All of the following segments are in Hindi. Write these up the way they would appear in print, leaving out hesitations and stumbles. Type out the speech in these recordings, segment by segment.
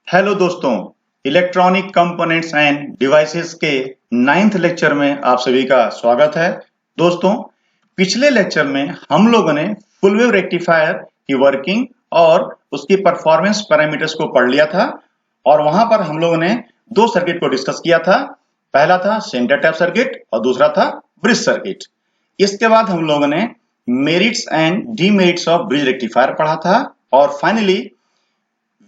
हेलो दोस्तों, इलेक्ट्रॉनिक कंपोनेंट्स एंड डिवाइसेस के 9th लेक्चर में आप सभी का स्वागत है। दोस्तों, पिछले लेक्चर में हम लोगों ने फुल वेव रेक्टिफायर की वर्किंग और उसकी परफॉर्मेंस पैरामीटर्स को पढ़ लिया था और वहां पर हम लोगों ने दो सर्किट को डिस्कस किया था। पहला था सेंटर टैप सर्किट और दूसरा था ब्रिज सर्किट। इसके बाद हम लोगों ने merits and demerits of bridge rectifier पढ़ा था और फाइनली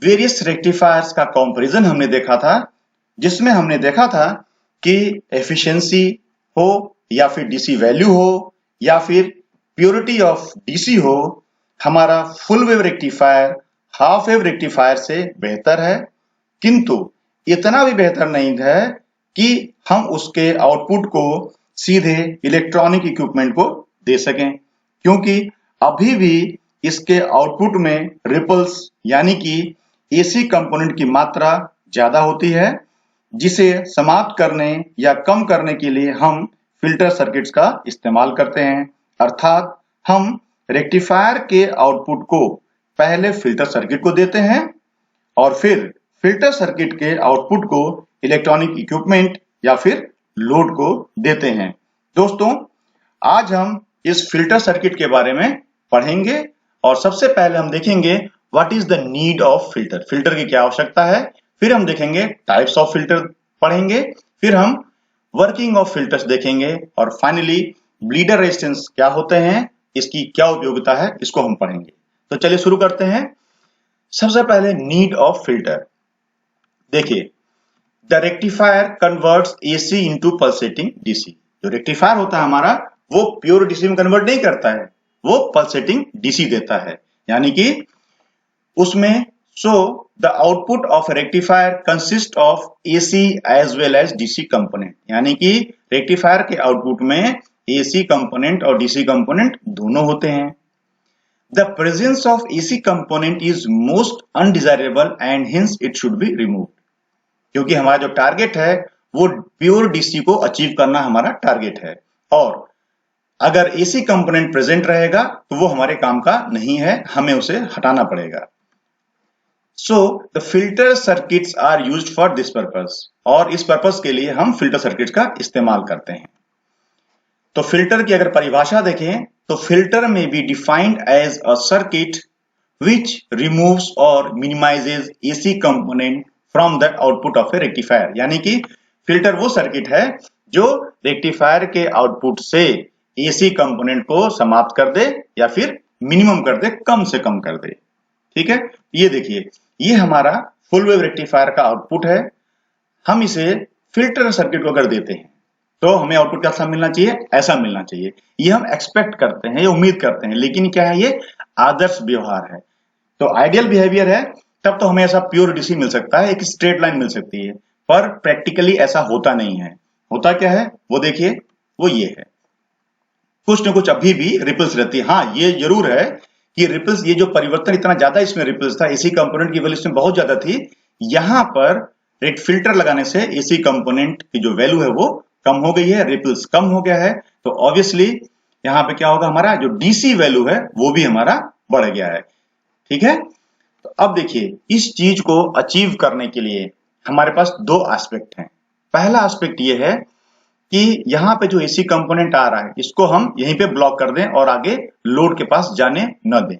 वेरियस रेक्टिफायर्स का कंपैरिजन हमने देखा था, जिसमें हमने देखा था कि एफिशिएंसी हो या फिर डीसी वैल्यू हो या फिर प्योरिटी ऑफ डीसी हो, हमारा full wave rectifier half wave rectifier से बेहतर है, किंतु इतना भी बेहतर नहीं है कि हम उसके आउटपुट को सीधे इलेक्ट्रॉनिक इक्विपमेंट को दे सकें, क्योंकि अभी भी इसके आउटपुट में रिपल्स यानी कि एसी कंपोनेंट की मात्रा ज्यादा होती है, जिसे समाप्त करने या कम करने के लिए हम फिल्टर सर्किट्स का इस्तेमाल करते हैं। अर्थात हम रेक्टिफायर के आउटपुट को पहले फिल्टर सर्किट को देते हैं और फिर फिल्टर सर्किट के आउटपुट को इलेक्ट्रॉनिक इक्विपमेंट या फिर लोड को देते हैं। दोस्तों, आज हम इस फिल्टर सर्किट के बारे में पढ़ेंगे और सबसे पहले हम देखेंगे what is the need of filter, filter की क्या आवश्यकता है। फिर हम देखेंगे टाइप्स ऑफ फिल्टर पढ़ेंगे, फिर हम वर्किंग ऑफ फिल्टर्स देखेंगे और फाइनली ब्लीडर रेजिस्टेंस क्या होते हैं, इसकी क्या उपयोगिता है, इसको हम पढ़ेंगे। तो चलिए शुरू करते हैं। सबसे पहले नीड ऑफ फिल्टर। देखिए, the rectifier converts AC into pulsating DC. जो रेक्टिफायर होता है हमारा, वो प्योर डीसी में कन्वर्ट नहीं करता है, वो पल्सेटिंग डीसी देता है। यानी कि उसमें the output of a rectifier consists of AC as well as DC component। यानी कि रेक्टिफायर के आउटपुट में AC कंपोनेंट और DC कंपोनेंट दोनों होते हैं। The presence of AC component is most undesirable and hence it should be removed। क्योंकि हमारा जो टारगेट है वो प्योर DC को अचीव करना हमारा टारगेट है, और अगर AC कंपोनेंट प्रेजेंट रहेगा तो वो हमारे काम का नहीं है, हमें उसे हटाना पड़ेगा। So the filter circuits are used for this purpose। और इस पर्पस के लिए हम फिल्टर सर्किट का इस्तेमाल करते हैं। तो फिल्टर की अगर परिभाषा देखें तो फिल्टर में be defined as a circuit which removes और minimizes AC component from the output of a rectifier। यानी कि फिल्टर वो सर्किट है जो रेक्टिफायर के आउटपुट से AC कंपोनेंट को समाप्त कर दे या फिर मिनिमम कर दे, कम से कम कर दे। ठीक है, ये देखिए, ये हमारा फुल वेव रेक्टिफायर का आउटपुट है। हम इसे फिल्टर सर्किट को अगर देते हैं तो हमें आउटपुट कैसा मिलना चाहिए, ऐसा मिलना चाहिए। ये हम एक्सपेक्ट करते हैं, ये उम्मीद करते हैं, लेकिन क्या है, ये आदर्श व्यवहार है। तो आइडियल बिहेवियर है, तब तो हमें ऐसा प्योर डीसी मिल सकता है, एक स्ट्रेट लाइन मिल सकती है, पर प्रैक्टिकली ऐसा होता नहीं है। होता क्या है वो देखिए, वो ये है, कुछ न कुछ अभी भी रिपल्स रहती है। हाँ, ये जरूर है कि रिपल्स, ये जो परिवर्तन इतना ज्यादा इसमें रिपल्स था, एसी कंपोनेंट की वैल्यू इसमें बहुत ज्यादा थी, यहां पर रेड फिल्टर लगाने से एसी कंपोनेंट की जो वैल्यू है वो कम हो गई है, रिपल्स कम हो गया है। तो ऑब्वियसली यहाँ पे क्या होगा, हमारा जो डीसी वैल्यू है वो भी हमारा बढ़ गया है। ठीक है, तो अब देखिए, इस चीज को अचीव करने के लिए हमारे पास दो एस्पेक्ट हैं। पहला एस्पेक्ट ये है कि यहाँ पे जो एसी कंपोनेंट आ रहा है इसको हम यहीं पे ब्लॉक कर दें और आगे लोड के पास जाने न दें।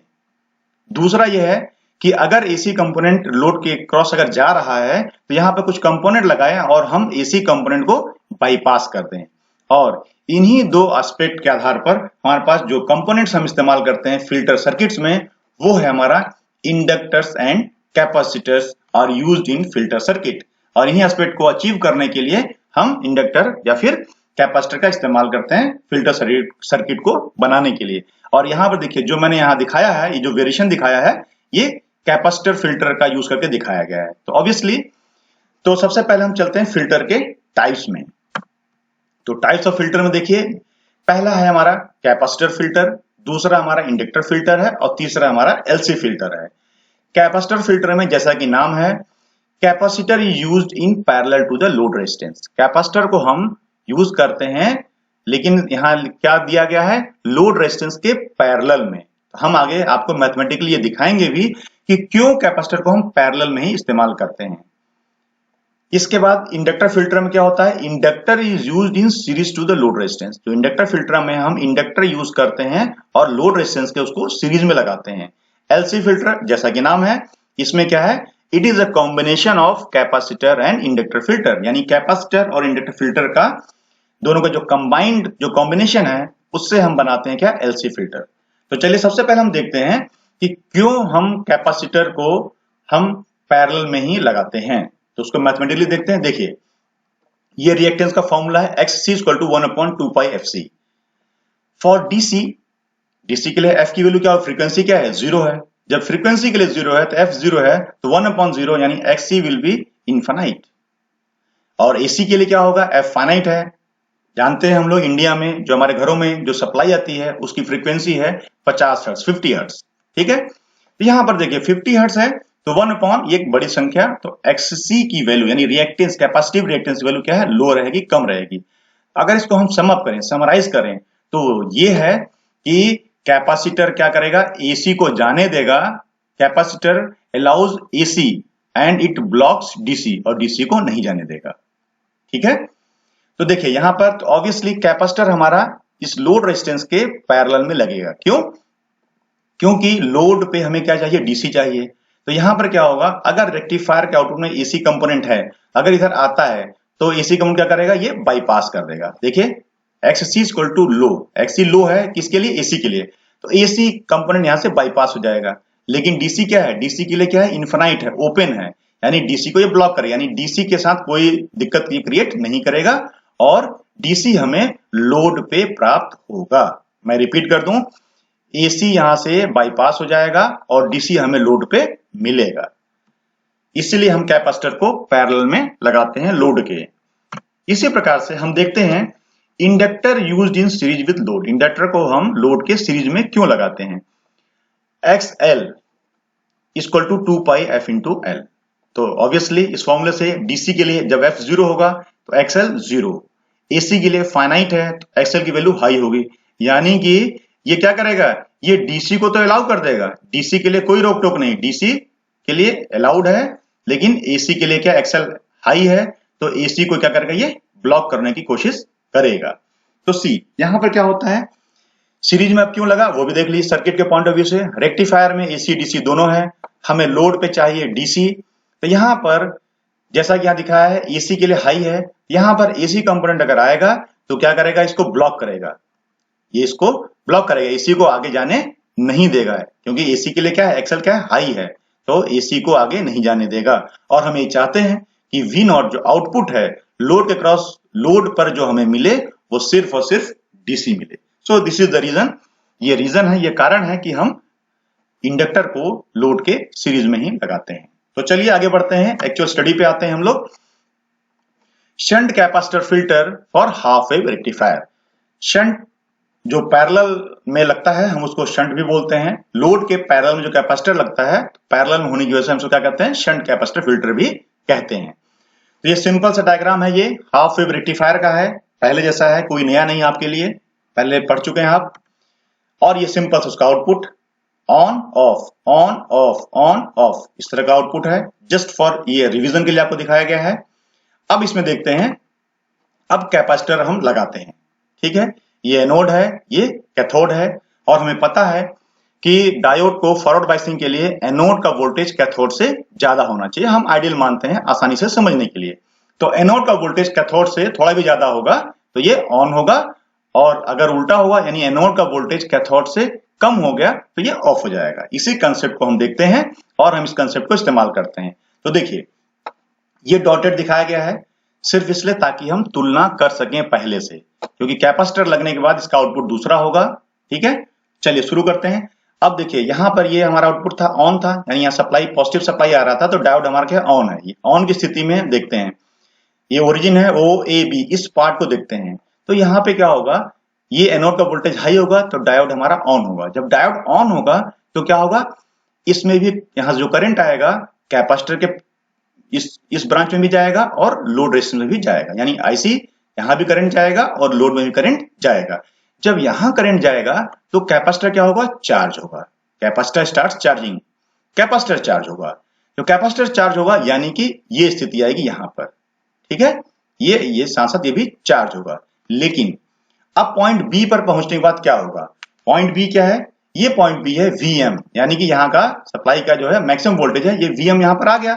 दूसरा यह है कि अगर एसी कंपोनेंट लोड के क्रॉस अगर जा रहा है तो यहाँ पे कुछ कंपोनेंट लगाएं और हम एसी कंपोनेंट को बाईपास कर दें। और इन्हीं दो एस्पेक्ट के आधार पर हमारे पास जो कंपोनेंट्स हम इस्तेमाल करते हैं फिल्टर सर्किट्स में, वो है हमारा inductors and capacitors are used in filter circuit. और इन्हीं एस्पेक्ट को अचीव करने के लिए हम इंडक्टर या फिर कैपेसिटर का इस्तेमाल करते हैं फिल्टर सर्किट को बनाने के लिए। और यहाँ पर देखिए, जो मैंने यहाँ दिखाया है, ये जो वेरिएशन दिखाया है, ये कैपेसिटर फिल्टर का यूज करके दिखाया गया है। तो ऑब्वियसली, तो सबसे पहले हम चलते हैं फिल्टर के टाइप्स में। तो टाइप्स ऑफ फिल्टर में देखिए, पहला है हमारा कैपेसिटर फिल्टर, दूसरा हमारा इंडक्टर फिल्टर है और तीसरा हमारा एलसी फिल्टर है। कैपेसिटर फिल्टर में जैसा कि नाम है, capacitor is used in parallel to the load resistance. Capacitor को हम यूज करते हैं, लेकिन यहाँ क्या दिया गया है, लोड रेजिस्टेंस के पैरेलल में। हम आगे आपको मैथमेटिकली ये दिखाएंगे भी कि क्यों कैपेसिटर को हम पैरेलल में ही इस्तेमाल करते हैं। इसके बाद इंडक्टर फिल्टर में क्या होता है, inductor is used in series to the load resistance. जो इंडक्टर फिल्टर में हम इंडक्टर यूज करते हैं और लोड रेजिस्टेंस के उसको सीरीज में लगाते हैं। एलसी फिल्टर जैसा कि नाम है, इसमें क्या है, it is a combination of capacitor and inductor filter, यानी कैपेसिटर और इंडक्टर फिल्टर का दोनों का जो कंबाइंड जो कॉम्बिनेशन है उससे हम बनाते हैं क्या, एलसी फिल्टर। तो चलिए सबसे पहले हम देखते हैं कि क्यों हम कैपेसिटर को हम पैरेलल में ही लगाते हैं। तो उसको मैथमेटिकली देखते हैं। देखिए ये रिएक्टेंस का फॉर्मूला है XC = 1/2 pi FC। For DC, DC के लिए F की वैल्यू क्या है, फ्रीक्वेंसी क्या है, 0 है। जब फ्रीक्वेंसी के लिए 0 है तो F 0 है, तो 1/0 यानी XC विल बी इनफाइनाइट। और AC के लिए क्या होगा, F फाइनाइट है। जानते हैं हम लोग इंडिया में जो हमारे घरों में जो सप्लाई आती है उसकी फ्रीक्वेंसी है 50 हर्ट्ज, 50 हर्ट्ज, ठीक है। तो यहां पर देखिए 50 हर्ट्ज है तो 1/, एक बड़ी संख्या, तो XC की वैल्यू यानी रिएक्टेंस, कैपेसिटिव रिएक्टेंस वैल्यू क्या है, लो रहेगी, कम रहेगी। अगर इसको हम सम अप करें, समराइज करें, तो ये है कि कैपेसिटर क्या करेगा, AC को जाने देगा। Capacitor allows AC and it blocks DC, और DC को नहीं जाने देगा, ठीक है। तो देखिए यहां पर तो ऑब्वियसली कैपेसिटर हमारा इस लोड रेजिस्टेंस के पैरेलल में लगेगा। क्यों, क्योंकि लोड पे हमें क्या चाहिए, DC चाहिए। तो यहां पर क्या होगा, अगर रेक्टिफायर के आउटपुट में AC कंपोनेंट है, अगर इधर आता है तो AC कंपोनेंट क्या करेगा, ये बाईपास कर देगा। देखिए XC = लो, XC लो है किसके लिए, AC के लिए, तो AC कंपोनेंट यहां से बाईपास हो जाएगा। लेकिन DC क्या है, DC के लिए क्या है, इनफाइनाइट है, ओपन है, यानी DC को ये ब्लॉक करेगा, यानी DC के साथ कोई दिक्कत क्रिएट नहीं करेगा और DC हमें लोड पे प्राप्त होगा। मैं रिपीट कर दूं, AC यहां से बाईपास हो जाएगा और DC हमें लोड पे मिलेगा। इसीलिए हम कैपेसिटर को पैरेलल में लगाते हैं लोड के। इसी प्रकार से हम देखते हैं inductor used in series with load. Inductor को हम लोड के सीरीज में क्यों लगाते हैं। XL = 2 पाई F × L। तो ऑब्वियसली इस फॉर्मूले से DC के लिए जब F 0 होगा तो XL 0, AC के लिए फाइनाइट है तो XL की वैल्यू हाई होगी, यानी कि ये क्या करेगा, ये DC को तो अलाउ कर देगा, DC के लिए कोई रोक टोक नहीं, DC के लिए अलाउड है, लेकिन AC के लिए क्या, XL हाई है, तो AC को क्या करेगा, ये ब्लॉक करने की कोशिश करेगा। तो C यहां पर क्या होता है, सीरीज में अब क्यों लगा वो भी देख लीजिए सर्किट के पॉइंट ऑफ व्यू से। रेक्टिफायर में AC DC दोनों है, हमें लोड पे चाहिए DC। तो यहां पर जैसा कि यहां दिखाया है AC के लिए हाई है, यहां पर AC कंपोनेंट अगर आएगा तो क्या करेगा, इसको ब्लॉक करेगा, ये इसको ब्लॉक करेगा, AC को आगे जाने नहीं देगा, क्योंकि AC के लिए क्या है, XL क्या है, हाई है, तो AC को आगे नहीं जाने देगा। और हम ये चाहते हैं कि V0 जो आउटपुट है लोड के क्रॉस लोड पर जो हमें मिले वो सिर्फ और सिर्फ DC मिले। So this is the reason, ये रीजन है, ये कारण है कि हम इंडक्टर को लोड के सीरीज में ही लगाते हैं। तो चलिए आगे बढ़ते हैं, एक्चुअल स्टडी पे आते हैं हम लोग। Shunt capacitor filter for half wave rectifier. Shunt जो पैरेलल में लगता है हम उसको शंट भी बोलते हैं। लोड के पैरेलल में जो कैपेसिटर लगता है, पैरेलल में होने की वजह से हम उसको क्या कहते हैं, शंट कैपेसिटर फिल्टर भी कहते हैं। तो ये सिंपल सा डायग्राम है, ये हाफ वेव रेक्टिफायर का है, पहले जैसा है, कोई नया नहीं आपके लिए, पहले पढ़ चुके हैं आप। और ये सिंपल सा उसका output on off on off on off इस तरह का आउटपुट है, जस्ट फॉर ये रिवीजन के लिए आपको दिखाया गया है। अब इसमें देखते हैं, अब कैपेसिटर हम लगाते हैं, ठीक है, ये एनोड है, ये कैथोड है, और हमें पता है कि डायोड को फॉरवर्ड बायसिंग के लिए एनोड का वोल्टेज कैथोड से ज्यादा होना चाहिए, हम आइडियल मानते हैं आसानी से समझने के लिए। तो एनोड का वोल्टेज कैथोड से थोड़ा भी ज्यादा होगा तो ये ऑन होगा, और अगर उल्टा होगा यानी एनोड का वोल्टेज कैथोड से कम हो गया तो ये ऑफ हो जाएगा। इसी कंसेप्ट को हम देखते हैं और हम इस कंसेप्ट को इस्तेमाल करते हैं। तो देखिए ये डॉटेड दिखाया गया है सिर्फ इसलिए ताकि हम तुलना कर सकें पहले से, क्योंकि कैपेसिटर लगने के बाद इसका आउटपुट दूसरा होगा, ठीक है। चलिए शुरू करते हैं। अब देखिए यहां पर ये हमारा आउटपुट था, ऑन था, यानी यहाँ सप्लाई पॉजिटिव सप्लाई आ रहा था, तो डायोड हमारा क्या ऑन है। ये ऑन की स्थिति में देखते हैं, ये ओरिजिन है OAB, इस पार्ट को देखते हैं। तो यहाँ पे क्या होगा, ये एनोड का वोल्टेज हाई होगा तो डायोड हमारा ऑन होगा। जब डायोड ऑन होगा तो क्या होगा, इसमें भी यहाँ जो करंट आएगा कैपेसिटर के इस ब्रांच में भी जाएगा और लोड रेजिस्टेंस में भी जाएगा, यानी IC यहाँ भी करंट जाएगा और लोड में भी करंट जाएगा। जब यहाँ करंट जाएगा तो कैपेसिटर क्या होगा, चार्ज होगा, capacitor start charging. Capacitor charge होगा। तो कैपेसिटर चार्ज होगा यानी कि ये स्थिति आएगी यहां पर, ठीक है, ये साथ साथ ये भी चार्ज होगा। लेकिन अब पॉइंट बी पर पहुंचने के बाद क्या होगा, पॉइंट बी क्या है, ये पॉइंट बी है वीएम, यानी कि यहाँ का सप्लाई का जो है मैक्सिमम वोल्टेज है, ये वीएम यहां पर आ गया।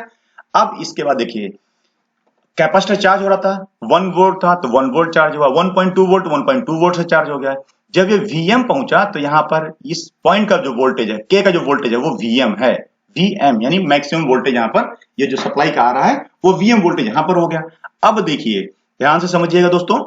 अब इसके बाद देखिए कैपेसिटर चार्ज हो रहा था, 1 वोल्ट था तो 1 वोल्ट चार्ज हुआ, 1.2 वोल्ट 1.2 वोल्ट से चार्ज हो गया। जब ये वीएम पहुंचा तो यहाँ पर इस पॉइंट का जो वोल्टेज है, के का जो वोल्टेज है वो वीएम है, वीएम यानी मैक्सिमम वोल्टेज, यहाँ पर ये जो सप्लाई का आ रहा है वो वीएम वोल्टेज यहाँ पर हो गया। अब देखिए ध्यान से समझिएगा दोस्तों,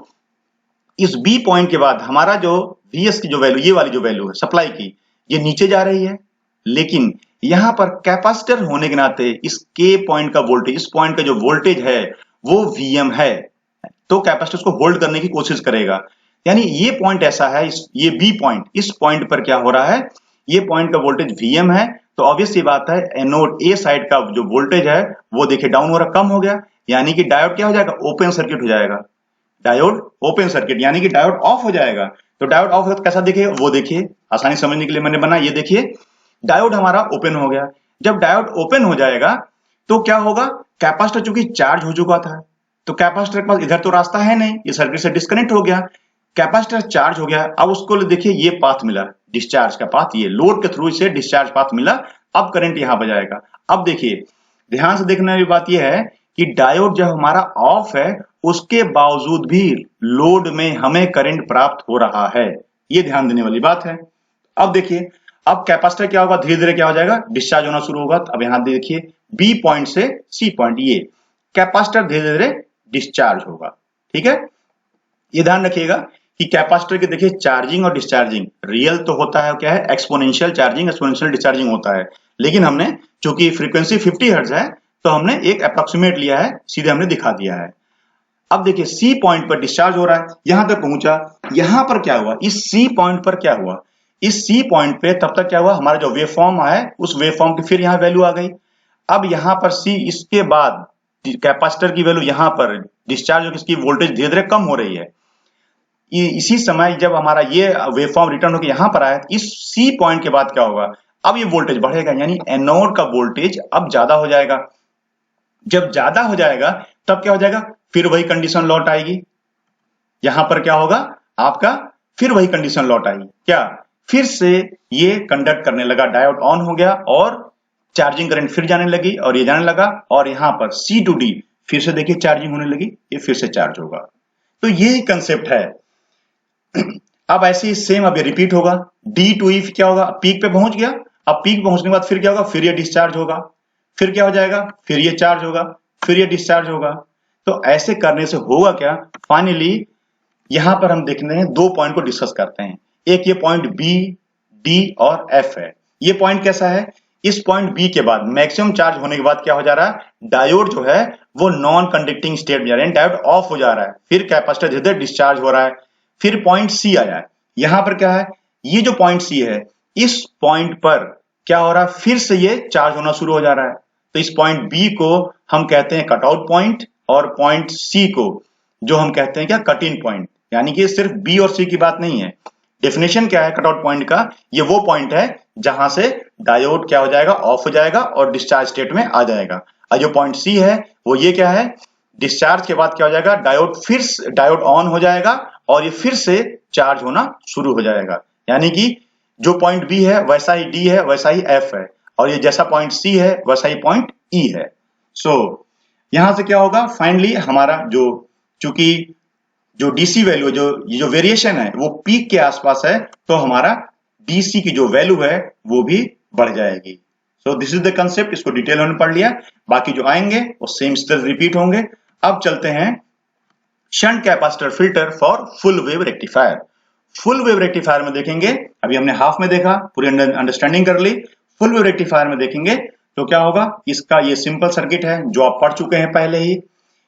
इस बी पॉइंट के बाद हमारा जो वीएस की जो वैल्यू, ये वाली जो वैल्यू है सप्लाई की, ये नीचे जा रही है, लेकिन यहां पर कैपेसिटर होने के नाते इस के पॉइंट का वोल्टेज, इस पॉइंट का जो वोल्टेज है वो वीएम है, तो कैपेसिटर को होल्ड करने की कोशिश करेगा। यानी ये पॉइंट ऐसा है, ये बी पॉइंट, इस पॉइंट पर क्या हो रहा है, ये पॉइंट का वोल्टेज वीएम है, तो ऑब्वियस ये बात है एनोड ए साइड का जो वोल्टेज है वो देखिए डाउन हो रहा, कम हो गया, यानी कि डायोड क्या हो जाएगा, ओपन सर्किट हो जाएगा, डायोड ओपन सर्किट, यानी कि डायोड ऑफ हो जाएगा। तो डायोड ऑफ होगा तो कैसा दिखेगा, वो देखिए आसानी समझने के लिए मैंने बना, ये देखिए डायोड हमारा ओपन हो गया। जब डायोड ओपन हो जाएगा तो क्या होगा, कैपेसिटर चूंकि चार्ज हो चुका था तो कैपेसिटर के पास इधर तो रास्ता है नहीं, ये सर्किट से डिस्कनेक्ट हो गया, कैपेसिटर चार्ज हो गया। अब उसको देखिए ये पाथ मिला, डिस्चार्ज का पाथ, ये लोड के थ्रू इसे डिस्चार्ज पाथ मिला, अब करंट यहां पर जाएगा। अब देखिए ध्यान से देखने वाली बात यह है कि डायोड जब हमारा ऑफ है उसके बावजूद भी लोड में हमें करंट प्राप्त हो रहा है, ये ध्यान देने वाली बात है। अब देखिए अब कैपेसिटर क्या होगा, धीरे धीरे क्या हो जाएगा, डिस्चार्ज होना शुरू होगा। अब यहां देखिए बी पॉइंट से सी पॉइंट, ये कैपेसिटर धीरे धीरे डिस्चार्ज होगा, ठीक है। ये ध्यान रखिएगा कि कैपेसिटर के देखिए चार्जिंग और डिस्चार्जिंग रियल तो होता है, क्या है, एक्सपोनेंशियल चार्जिंग एक्सपोनेंशियल डिस्चार्जिंग होता है, लेकिन हमने चूंकि फ्रीक्वेंसी 50 हर्ट्ज है तो हमने एक अप्रोक्सीमेट लिया है, सीधे हमने दिखा दिया है। अब देखिए सी पॉइंट पर डिस्चार्ज हो रहा है, यहां तक पहुंचा, यहां पर क्या हुआ, इस सी पॉइंट पर क्या हुआ, इस सी पॉइंट पे तब तक क्या हुआ, हमारा जो वेव फॉर्म है उस वेव फॉर्म की फिर यहां वैल्यू आ गई। अब यहां पर सी, इसके बाद कैपेसिटर की वैल्यू यहां पर डिस्चार्ज होकर इसकी वोल्टेज धीरे धीरे कम हो रही है। इसी समय जब हमारा ये वेव फॉर्म रिटर्न होकर यहां पर आया, इस सी पॉइंट के बाद क्या होगा, अब ये वोल्टेज बढ़ेगा, यानी एनोड का वोल्टेज अब ज्यादा हो जाएगा। जब ज्यादा हो जाएगा तब क्या हो जाएगा, फिर वही कंडीशन लौट आएगी, यहां पर क्या होगा आपका, फिर वही कंडीशन लौट आएगी, क्या, फिर से ये कंडक्ट करने लगा, डायोड ऑन हो गया और चार्जिंग करंट फिर जाने लगी और ये जाने लगा, और यहां पर सी टू डी फिर से देखिए चार्जिंग होने लगी, ये फिर से चार्ज होगा। तो यही कंसेप्ट है। अब ऐसे ही सेम अब ये रिपीट होगा, डी टू ई क्या होगा, पीक पे पहुंच गया, अब पीक पहुंचने के बाद फिर क्या होगा, फिर ये डिस्चार्ज होगा, फिर क्या हो जाएगा, फिर ये चार्ज होगा, फिर ये डिस्चार्ज होगा। तो ऐसे करने से होगा क्या, फाइनली यहां पर हम देखते हैं दो पॉइंट को डिस्कस करते हैं, एक ये पॉइंट बी, डी और एफ है। ये पॉइंट कैसा है, इस पॉइंट बी के बाद मैक्सिमम चार्ज होने के बाद क्या हो जा रहा है, डायोड जो है वो नॉन कंडक्टिंग स्टेट में जा रहा है, डायोड ऑफ हो जा रहा है, फिर कैपेसिटर धीरे धीरे डिस्चार्ज हो रहा है। फिर पॉइंट सी आया है, यहां पर क्या है, ये जो पॉइंट सी है, इस पॉइंट पर क्या हो रहा है, फिर से ये चार्ज होना शुरू हो जा रहा है। तो इस पॉइंट बी को हम कहते हैं कट आउट पॉइंट, और पॉइंट सी को जो हम कहते हैं क्या, कट इन पॉइंट। यानी कि सिर्फ बी और सी की बात नहीं है, डेफिनेशन क्या है कट आउट पॉइंट का, ये वो पॉइंट है जहां से डायोड क्या हो जाएगा, ऑफ हो जाएगा और डिस्चार्ज स्टेट में आ जाएगा। और जो पॉइंट सी है वो ये क्या है, डिस्चार्ज के बाद क्या हो जाएगा, डायोड ऑन हो जाएगा और ये फिर से चार्ज होना शुरू हो जाएगा। यानी कि जो पॉइंट बी है वैसा ही डी है, वैसा ही एफ है, और ये जैसा पॉइंट सी है वैसा ही पॉइंट ई है। सो यहां से क्या होगा, फाइनली हमारा जो, चूंकि जो डीसी वैल्यू, जो वेरिएशन है वो पीक के आसपास है, तो हमारा डीसी की जो वैल्यू है वो भी बढ़ जाएगी। सो दिस इज द कंसेप्ट, इसको डिटेल में पढ़ लिया, बाकी जो आएंगे वो सेम स्टेप रिपीट होंगे। अब चलते हैं shunt capacitor filter for full wave rectifier. Full wave rectifier में देखेंगे, अभी हमने हाफ में देखा, पूरी अंडरस्टैंडिंग कर ली। फुल वेव रेक्टिफायर में देखेंगे तो क्या होगा, इसका ये सिंपल सर्किट है जो आप पढ़ चुके हैं पहले ही।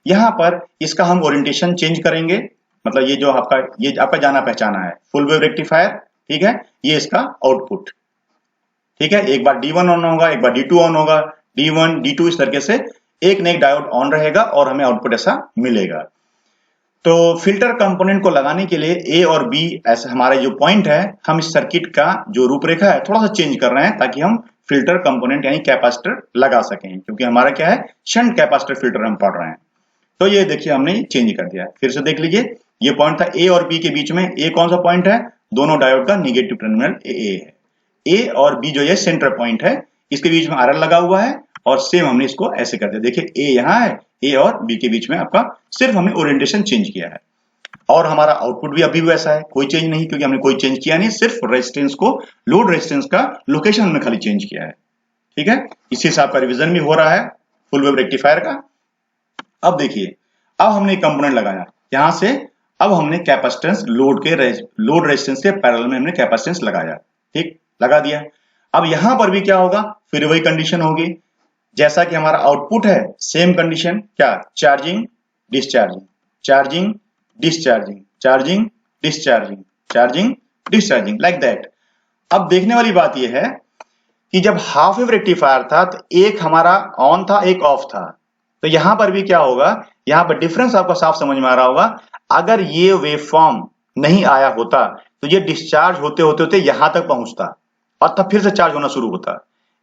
यहां पर इसका हम ओरिएंटेशन चेंज करेंगे, मतलब ये जो आपका जाना पहचाना है फुल वेव रेक्टिफायर, ठीक है, ये इसका आउटपुट, ठीक है, एक बार D1 ऑन होगा, एक बार D2 ऑन होगा, D1 D2 इस तरीके से एक न एक डायोड ऑन रहेगा और हमें आउटपुट ऐसा मिलेगा। तो फिल्टर कंपोनेंट को लगाने के लिए ए और बी ऐसे हमारे जो पॉइंट है, हम इस सर्किट का जो रूपरेखा है थोड़ा सा चेंज कर रहे हैं ताकि हम फिल्टर कंपोनेंट यानी कैपेसिटर लगा सकें, क्योंकि हमारा क्या है, शंट कैपेसिटर फिल्टर हम पढ़ रहे हैं। तो ये देखिए हमने चेंज कर दिया। फिर से देख लीजिए, ये पॉइंट था ए और बी के बीच में। ए कौन सा पॉइंट है, दोनों डायोड का निगेटिव टर्मिनल ए है। ए और बी जो ये सेंटर पॉइंट है, इसके बीच में आरएल लगा हुआ है, और सेम हमने इसको ऐसे कर दिया। देखिए ए यहाँ है, ए और बी के बीच में आपका सिर्फ हमने ओरिएंटेशन चेंज किया है, और हमारा आउटपुट भी अभी भी वैसा है, कोई चेंज नहीं, क्योंकि हमने कोई चेंज किया नहीं, सिर्फ रेजिस्टेंस को, लोड रेजिस्टेंस का लोकेशन हमने खाली चेंज किया है। ठीक है, इसी से आपका रिवीजन भी हो रहा है फुल वेव रेक्टिफायर का। अब देखिए, अब हमने कंपोनेंट लगाया यहां से, अब हमने कैपेसिटेंस लोड रेजिस्टेंस के पैरेलल में हमने कैपेसिटेंस लगाया। ठीक, लगा दिया। अब यहां पर भी क्या होगा, फिर वही कंडीशन होगी जैसा कि हमारा आउटपुट है, सेम कंडीशन, क्या, charging discharging, charging discharging, charging discharging, charging discharging, like that. अब देखने वाली बात यह है कि जब हाफ वेव रेक्टिफायर था तो एक हमारा ऑन था, एक ऑफ था। तो यहां पर भी क्या होगा, यहां पर डिफरेंस आपको साफ समझ में आ रहा होगा। अगर ये वेव फॉर्म नहीं आया होता तो ये डिस्चार्ज होते होते होते यहां तक पहुंचता और तब फिर से चार्ज होना शुरू होता।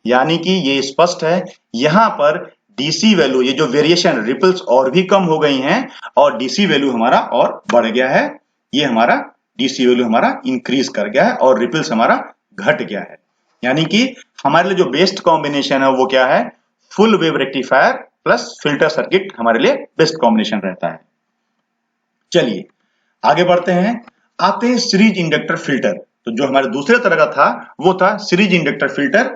यानी कि ये स्पष्ट है, यहां पर डीसी वैल्यू, ये जो वेरिएशन रिपल्स और भी कम हो गई हैं, और डीसी वैल्यू हमारा और बढ़ गया है। ये हमारा डीसी वैल्यू हमारा इंक्रीज कर गया है और रिपल्स हमारा घट गया है। यानी कि हमारे लिए जो बेस्ट कॉम्बिनेशन है वो क्या है, full wave rectifier plus filter circuit हमारे लिए बेस्ट कॉम्बिनेशन रहता है। चलिए आगे बढ़ते हैं, आते हैं सीरीज इंडक्टर फिल्टर। तो जो हमारे दूसरे तरह का था वो था series inductor filter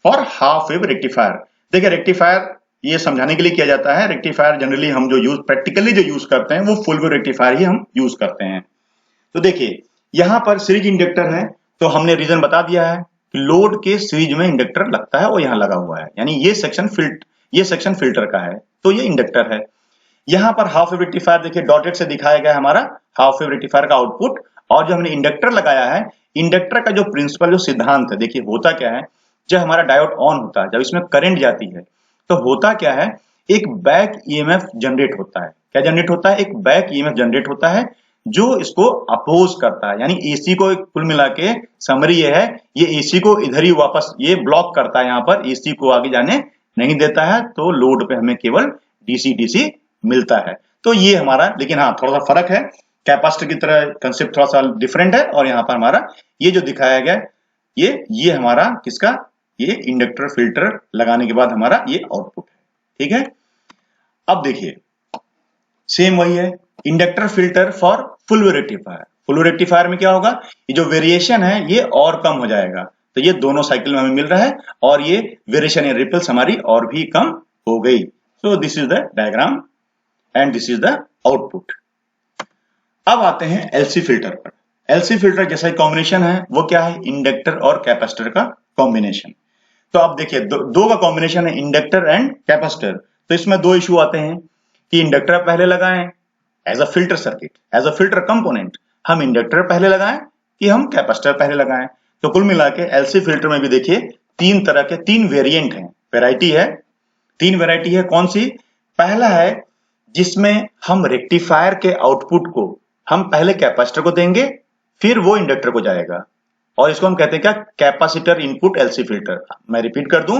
for half wave rectifier. देखिए रेक्टिफायर ये समझाने के लिए किया जाता है, रेक्टिफायर जनरली हम जो प्रैक्टिकली जो यूज करते हैं वो फुल वेव रेक्टिफायर ही हम यूज करते हैं। तो देखिए यहां पर सीरीज इंडक्टर है, तो हमने रीजन बता दिया है कि लोड के सीरीज में इंडक्टर लगता है, वो यहां लगा हुआ है, यानी ये सेक्शन फिल्टर का है, तो ये इंडक्टर है। यहां पर हाफ वेव रेक्टिफायर देखिए डॉटेड से दिखाया गया है हमारा हाफ वेव रेक्टिफायर का आउटपुट, और जो हमने इंडक्टर लगाया है, इंडक्टर का जो प्रिंसिपल, जो सिद्धांत है, देखिए होता क्या है, जब हमारा डायोड ऑन होता है, जब इसमें करंट जाती है, तो होता क्या है, एक बैक ईएमएफ जनरेट होता है। क्या जनरेट होता है, एक बैक ईएमएफ जनरेट होता है जो इसको अपोज करता है। यानी एसी को कुल मिला के समरी ये है, ये एसी को इधर ही वापस ये ब्लॉक करता है, यहां पर एसी को आगे जाने नहीं देता है, तो लोड पे हमें केवल डीसी डीसी मिलता है। तो ये हमारा, लेकिन हाँ थोड़ा सा फर्क है, कैपेसिटर की तरह कंसेप्ट थोड़ा सा डिफरेंट है, और यहाँ पर हमारा ये जो दिखाया गया ये हमारा किसका, ये इंडक्टर फिल्टर लगाने के बाद हमारा ये आउटपुट है। ठीक है, अब देखिए सेम वही है, inductor filter for full wave rectifier. Full wave rectifier में क्या होगा, ये जो वेरिएशन है ये और कम हो जाएगा, तो ये दोनों साइकिल में हमें मिल रहा है, और ये वेरिएशन या रिपल्स हमारी और भी कम हो गई। सो this is the diagram and this is the output. अब आते हैं एलसी फिल्टर पर। एलसी फिल्टर जैसा कॉम्बिनेशन है वो क्या है, इंडक्टर और कैपेसिटर का कॉम्बिनेशन। तो अब देखिए दो का कॉम्बिनेशन है, इंडक्टर एंड कैपेसिटर। तो इसमें दो इशू आते हैं कि इंडक्टर पहले लगाएं as a filter circuit, as a filter component, हम इंडक्टर पहले लगाएं कि हम कैपेसिटर पहले लगाएं। तो कुल मिला के एलसी फिल्टर में भी देखिए तीन तरह के, तीन वेरिएंट हैं, वैरायटी है, तीन वैरायटी है। कौन सी, पहला है जिसमें हम रेक्टिफायर के आउटपुट को हम पहले कैपेसिटर को देंगे, फिर वो इंडक्टर को जाएगा, और इसको हम कहते हैं क्या, कैपेसिटर इनपुट एलसी फिल्टर। मैं रिपीट कर दूं,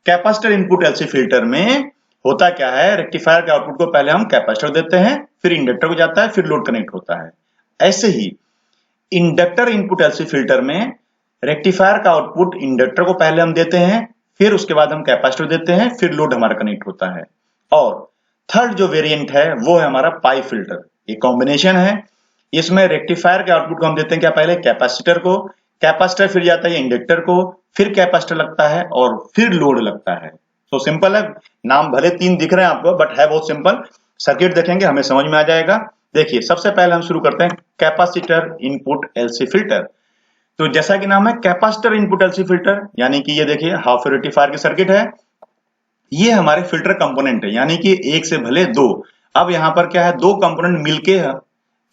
कैपेसिटर इनपुट एलसी फिल्टर में होता क्या है, रेक्टिफायर के आउटपुट को पहले हम कैपेसिटर देते हैं, फिर इंडक्टर को जाता है, फिर लोड कनेक्ट होता है। ऐसे ही इंडक्टर इनपुट एलसी फिल्टर में रेक्टिफायर का आउटपुट इंडक्टर को पहले हम देते हैं, फिर उसके बाद हम कैपेसिटर देते हैं, फिर लोड हमारा कनेक्ट होता है। और थर्ड जो वेरिएंट है वो है हमारा पाई फिल्टर। ये कॉम्बिनेशन है, इसमें रेक्टिफायर के आउटपुट को हम देते हैं क्या, पहले कैपेसिटर को, कैपेसिटर फिर जाता है इंडक्टर को, फिर कैपेसिटर लगता है और फिर लोड लगता है। तो सिंपल है, नाम भले तीन दिख रहे हैं आपको बट है बहुत सिंपल। सर्किट देखेंगे हमें समझ में आ जाएगा। देखिए सबसे पहले हम शुरू करते हैं कैपेसिटर इनपुट एलसी फिल्टर। तो जैसा कि नाम है कैपेसिटर इनपुट एलसी फिल्टर, यानी कि ये देखिए हाफ वेव रेक्टिफायर की सर्किट है, ये हमारे फिल्टर कंपोनेंट है, यानी कि एक से भले दो। अब यहाँ पर क्या है, दो कंपोनेंट मिलके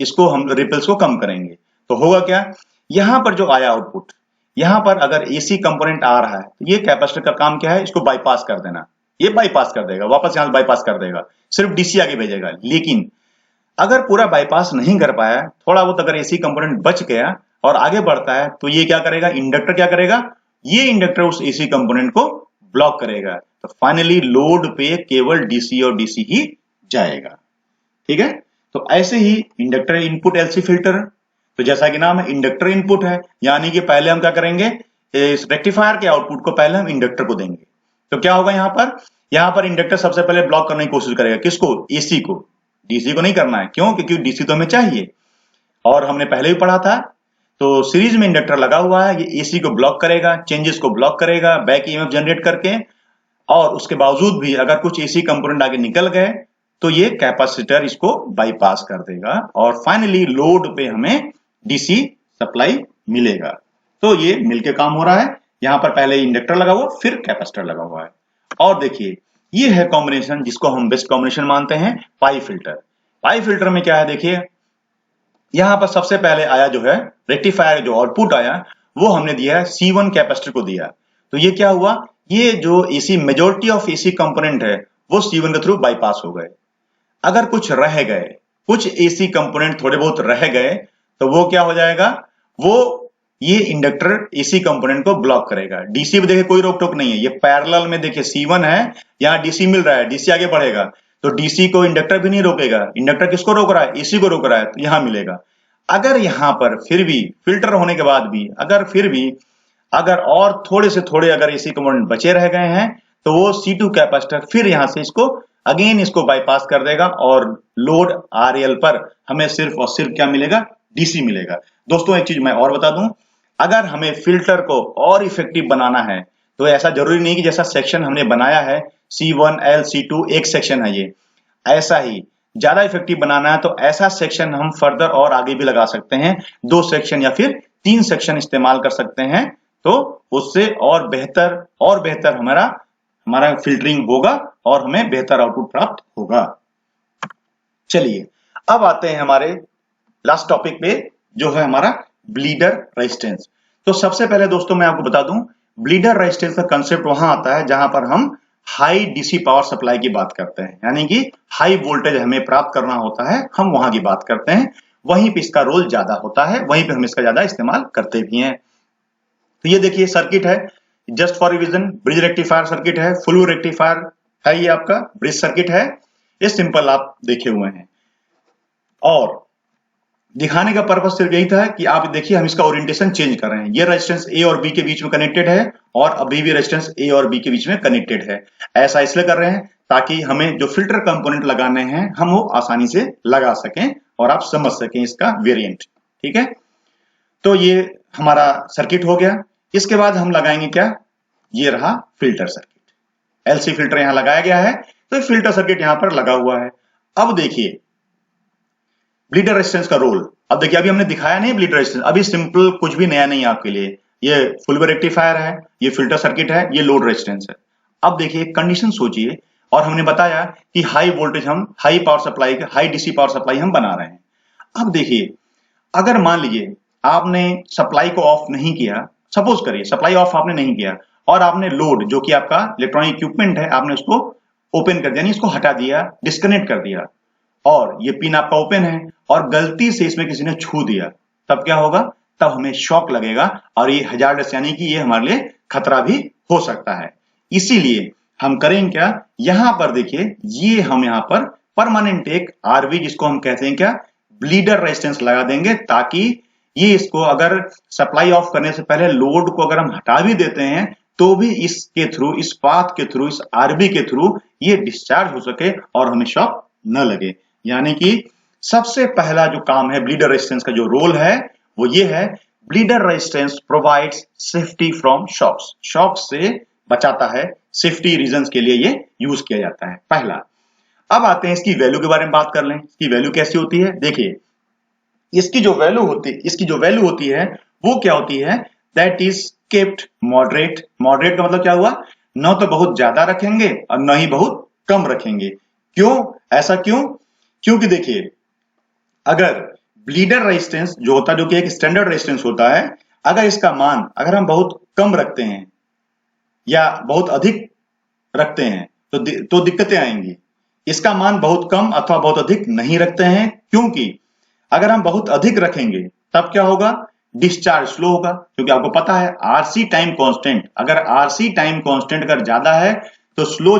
इसको हम रिपल्स को कम करेंगे, तो होगा क्या, यहाँ पर जो आया आउटपुट, यहाँ पर अगर एसी कंपोनेंट आ रहा है तो ये कैपेसिटर का काम क्या है, इसको बाईपास कर देना। ये बाईपास कर देगा, वापस यहाँ से बाईपास कर देगा, सिर्फ डीसी आगे भेजेगा। लेकिन अगर पूरा बाईपास नहीं कर पाया, थोड़ा बहुत अगर एसी कंपोनेंट बच गया और आगे बढ़ता है, तो ये क्या करेगा, इंडक्टर क्या करेगा, ये इंडक्टर उस एसी कंपोनेंट को ब्लॉक करेगा। तो फाइनली लोड पे केवल डीसी और डीसी ही जाएगा। ठीक है, तो ऐसे ही इंडक्टर इनपुट एलसी फिल्टर, तो जैसा कि नाम है इंडक्टर इनपुट है, यानी कि पहले हम क्या करेंगे, इस रेक्टिफायर के आउटपुट को पहले हम इंडक्टर को देंगे। तो क्या होगा यहाँ पर इंडक्टर सबसे पहले ब्लॉक करने की कोशिश करेगा, किसको, एसी को, डीसी को नहीं करना है। क्यों, क्योंकि डीसी तो हमें चाहिए और हमने पहले भी पढ़ा था। तो सीरीज में इंडक्टर लगा हुआ है, ये एसी को ब्लॉक करेगा, चेंजेस को ब्लॉक करेगा बैक ईएमएफ जनरेट करके, और उसके बावजूद भी अगर कुछ एसी कंपोनेंट आगे निकल गए तो ये कैपेसिटर इसको बाईपास कर देगा और फाइनली लोड पे हमें डीसी सप्लाई मिलेगा। तो ये मिलके काम हो रहा है। यहाँ पर पहले इंडक्टर लगा हुआ फिर कैपेसिटर लगा हुआ है। और देखिए ये है कॉम्बिनेशन जिसको हम बेस्ट कॉम्बिनेशन मानते हैं, पाई फिल्टर। पाई फिल्टर में क्या है, देखिए यहाँ पर सबसे पहले आया जो है रेक्टिफायर, जो आउटपुट आया वो हमने दिया है C1 कैपेसिटर को दिया। तो ये क्या हुआ, ये जो AC majority of AC component है वो C1 के थ्रू बाईपास हो गए। अगर कुछ रह गए, कुछ एसी कंपोनेंट थोड़े बहुत रह गए, तो वो क्या हो जाएगा, वो ये इंडक्टर एसी कंपोनेंट को ब्लॉक करेगा। डीसी में देखिए कोई रोक टोक नहीं है, ये पैरेलल में देखिए C1 है, यहाँ डीसी मिल रहा है, डीसी आगे बढ़ेगा तो डीसी को इंडक्टर भी नहीं रोकेगा। इंडक्टर किसको रोक रहा है, एसी को रोक रहा है, तो यहां मिलेगा। अगर यहां पर फिर भी फिल्टर होने के बाद भी अगर और थोड़े से थोड़े अगर एसी कंपोनेंट बचे रह गए हैं तो वो C2 कैपेसिटर फिर यहां से इसको बाईपास कर देगा और लोड RL पर हमें सिर्फ और सिर्फ क्या मिलेगा, डीसी मिलेगा। दोस्तों एक चीज मैं और बता दूं, अगर हमें फिल्टर को और इफेक्टिव बनाना है तो ऐसा जरूरी नहीं कि जैसा सेक्शन हमने बनाया है C1L C2 एक सेक्शन है, ये ऐसा ही ज्यादा इफेक्टिव बनाना है तो ऐसा सेक्शन हम फर्दर और आगे भी लगा सकते हैं, 2 सेक्शन या फिर 3 सेक्शन इस्तेमाल कर सकते हैं। तो उससे और बेहतर हमारा फिल्टरिंग होगा और हमें बेहतर आउटपुट प्राप्त होगा। चलिए अब आते हैं हमारे लास्ट टॉपिक पे जो है हमारा ब्लीडर रेजिस्टेंस। तो सबसे पहले दोस्तों मैं आपको बता दूं, ब्लीडर रेजिस्टेंस का कंसेप्ट वहां आता है जहां पर हम हाई डीसी पावर सप्लाई की बात करते हैं, यानी कि हाई वोल्टेज हमें प्राप्त करना होता है, हम वहां की बात करते हैं। वहीं पे इसका रोल ज्यादा होता है, वहीं पे हम इसका ज्यादा इस्तेमाल करते भी हैं। तो ये देखिए सर्किट है, just for revision, bridge rectifier circuit है, फुल वेव रेक्टिफायर है, ये आपका ब्रिज सर्किट है, ये सिंपल आप देखे हुए हैं। और दिखाने का पर्पस सिर्फ यही था कि आप देखिए हम इसका ओरिएंटेशन चेंज कर रहे हैं। ये रेजिस्टेंस ए और बी के बीच में कनेक्टेड है और अभी भी रेजिस्टेंस ए और बी के बीच में कनेक्टेड है। ऐसा इसलिए कर रहे हैं ताकि हमें जो फिल्टर कंपोनेंट लगाने हैं हम वो आसानी से लगा सकें और आप समझ सकें इसका वेरिएंट। ठीक है, तो ये हमारा सर्किट हो गया। इसके बाद हम लगाएंगे क्या, ये रहा फिल्टर सर्किट, एलसी फिल्टर यहां लगाया गया है, तो फिल्टर सर्किट यहां पर लगा हुआ है। अब देखिए ब्लीडर रेजिस्टेंस का रोल, अब देखिए अभी हमने दिखाया नहीं ब्लीडर रेजिस्टेंस, अभी सिंपल कुछ भी नया नहीं है आपके लिए। ये फुल वेव रेक्टिफायर है, ये फिल्टर सर्किट है, ये लोड रेजिस्टेंस है। अब देखिए कंडीशन सोचिए, और हमने बताया कि हाई वोल्टेज हम high power supply, high DC power supply हम बना रहे हैं। अब देखिए अगर मान लीजिए आपने सप्लाई को ऑफ नहीं किया, सपोज करिए सप्लाई ऑफ आपने नहीं किया और आपने लोड जो कि आपका इलेक्ट्रॉनिक इक्विपमेंट है आपने उसको ओपन कर दिया, यानी इसको हटा दिया, डिस्कनेक्ट कर दिया, और ये पिन आपका ओपन है और गलती से इसमें किसी ने छू दिया, तब क्या होगा, तब हमें शॉक लगेगा और ये हजार्डस यानी कि ये हमारे लिए खतरा भी हो सकता है। इसीलिए हम करेंगे क्या, यहां पर देखिए ये हम यहां पर परमानेंट एक आरवी जिसको हम कहते हैं क्या, ब्लीडर रेजिस्टेंस लगा देंगे, ताकि ये इसको अगर सप्लाई ऑफ करने से पहले लोड को अगर हम हटा भी देते हैं तो भी इसके थ्रू, इस पाथ के थ्रू, इस आरबी के थ्रू ये डिस्चार्ज हो सके और हमें शॉक न लगे। यानी कि सबसे पहला जो काम है ब्लीडर रेजिस्टेंस का, जो रोल है वो ये है, bleeder resistance provides safety from shocks, shock से बचाता है, सेफ्टी रीजंस के लिए ये यूज किया जाता है, पहला। अब आते हैं इसकी वैल्यू के बारे में बात कर लें, इसकी वैल्यू कैसी होती है। देखिए इसकी जो वैल्यू होती है वो क्या होती है, that is kept moderate. Moderate का मतलब क्या हुआ, न तो बहुत ज्यादा रखेंगे और न ही बहुत कम रखेंगे। क्यों, ऐसा क्यों, क्योंकि देखिए अगर ब्लीडर रेजिस्टेंस जो होता है, जो कि एक स्टैंडर्ड रेजिस्टेंस होता है, अगर इसका मान अगर हम बहुत कम रखते हैं या बहुत अधिक रखते हैं तो दिक्कतें आएंगी। इसका मान बहुत कम अथवा बहुत अधिक नहीं रखते हैं, क्योंकि अगर हम बहुत अधिक रखेंगे तब क्या होगा, डिस्चार्ज स्लो होगा, क्योंकि आपको पता है आरसी टाइम कांस्टेंट, अगर आरसी टाइम कांस्टेंट अगर ज्यादा है तो स्लो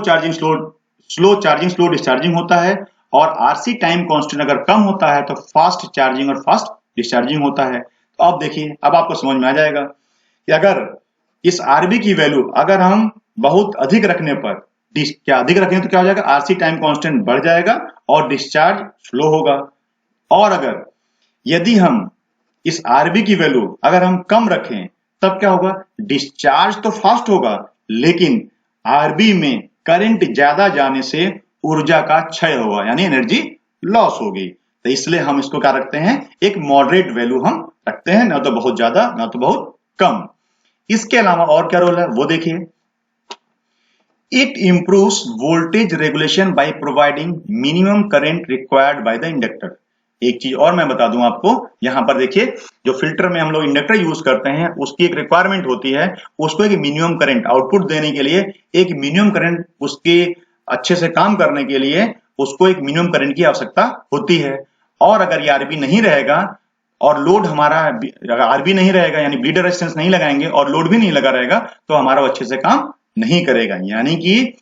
स्लो डिस्चार्जिंग होता है, और आरसी टाइम कांस्टेंट अगर कम होता है तो फास्ट चार्जिंग और फास्ट डिस्चार्जिंग होता है। तो अब देखिए, अब आपको समझ में आ जाएगा कि अगर इस आरबी की वैल्यू अगर हम बहुत अधिक रखने पर, क्या अधिक रखें तो क्या हो जाएगा, आरसी टाइम कांस्टेंट बढ़ जाएगा और डिस्चार्ज स्लो होगा। और अगर यदि हम इस आरबी की वैल्यू अगर हम कम रखें तब क्या होगा, डिस्चार्ज तो फास्ट होगा लेकिन आरबी में करंट ज्यादा जाने से ऊर्जा का क्षय होगा, यानी एनर्जी लॉस होगी। तो इसलिए हम इसको क्या रखते हैं, एक मॉडरेट वैल्यू हम रखते हैं, ना तो बहुत ज्यादा ना तो बहुत कम। इसके अलावा और क्या रोल है वो देखिए, it improves voltage regulation by providing minimum current required by the inductor. एक चीज और मैं बता दूं आपको, यहां पर देखिए, जो फिल्टर में हम लोग इंडक्टर यूज करते हैं उसकी एक रिक्वायरमेंट होती है, उसको एक मिनिमम करंट आउटपुट देने के लिए, एक मिनिमम करंट उसके अच्छे से काम करने के लिए उसको एक मिनिमम करंट की आवश्यकता होती है। और अगर ये आरबी नहीं रहेगा और लोड हमारा आरबी नहीं रहेगा, यानी ब्लीडर रेजिस्टेंस नहीं लगाएंगे और लोड भी नहीं लगा रहेगा, तो हमारा अच्छे से काम नहीं करेगा। यानी कि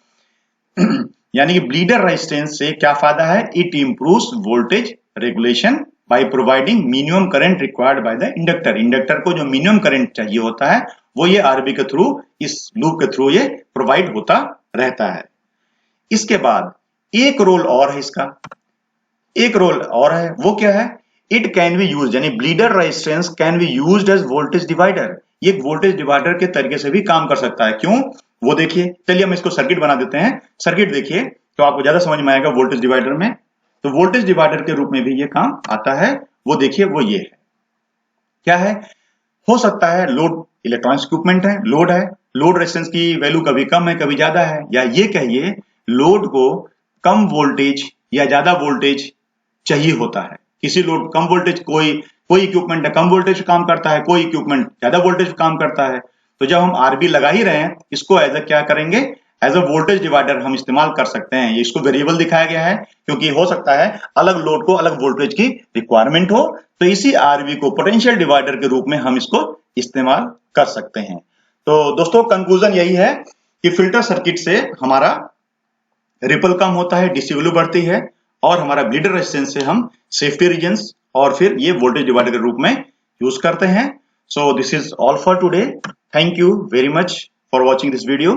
ब्लीडर रेजिस्टेंस से क्या फायदा है, it improves voltage regulation by providing minimum current required by the inductor. Inductor को जो मिनिमम करंट चाहिए होता है वो ये आरबी के थ्रू, इस लूप के थ्रू ये प्रोवाइड होता रहता है। इसके बाद एक रोल और है इसका, एक रोल और है, वो क्या है, इट कैन बी यूज, यानी bleeder resistance can be used as voltage divider. ये वोल्टेज डिवाइडर के तरीके से भी काम कर सकता है। क्यों, वो देखिए, चलिए हम इसको सर्किट बना देते हैं। सर्किट देखिए तो आपको ज्यादा समझ में आएगा वोल्टेज डिवाइडर में। तो वोल्टेज डिवाइडर के रूप में भी ये काम आता है। वो देखिए, वो ये है, क्या है, हो सकता है लोड इलेक्ट्रॉनिक्स इक्विपमेंट है, लोड रेजिस्टेंस की वैल्यू कभी कम है कभी ज्यादा है, या ये कहिए लोड को कम वोल्टेज या ज्यादा वोल्टेज चाहिए होता है। किसी लोड कम वोल्टेज, कोई इक्विपमेंट है कम वोल्टेज काम करता है, कोई इक्विपमेंट ज्यादा वोल्टेज काम करता है। तो जब हम आरबी लगा ही रहे हैं, इसको एज अ क्या करेंगे, एज अ वोल्टेज डिवाइडर हम इस्तेमाल कर सकते हैं। इसको वेरिएबल दिखाया गया है क्योंकि हो सकता है अलग लोड को अलग वोल्टेज की रिक्वायरमेंट हो, तो इसी आरबी को पोटेंशियल डिवाइडर के रूप में हम इसको इस्तेमाल कर सकते हैं। तो दोस्तों, कंक्लूजन यही है कि फिल्टर सर्किट से हमारा रिपल कम होता है, डीसी वैल्यू बढ़ती है, और हमारा ब्लीडर रेजिस्टेंस से हम सेफ्टी रीजंस और फिर ये वोल्टेज डिवाइडर के रूप में यूज करते हैं। सो this is all for today. Thank you very much for watching this video.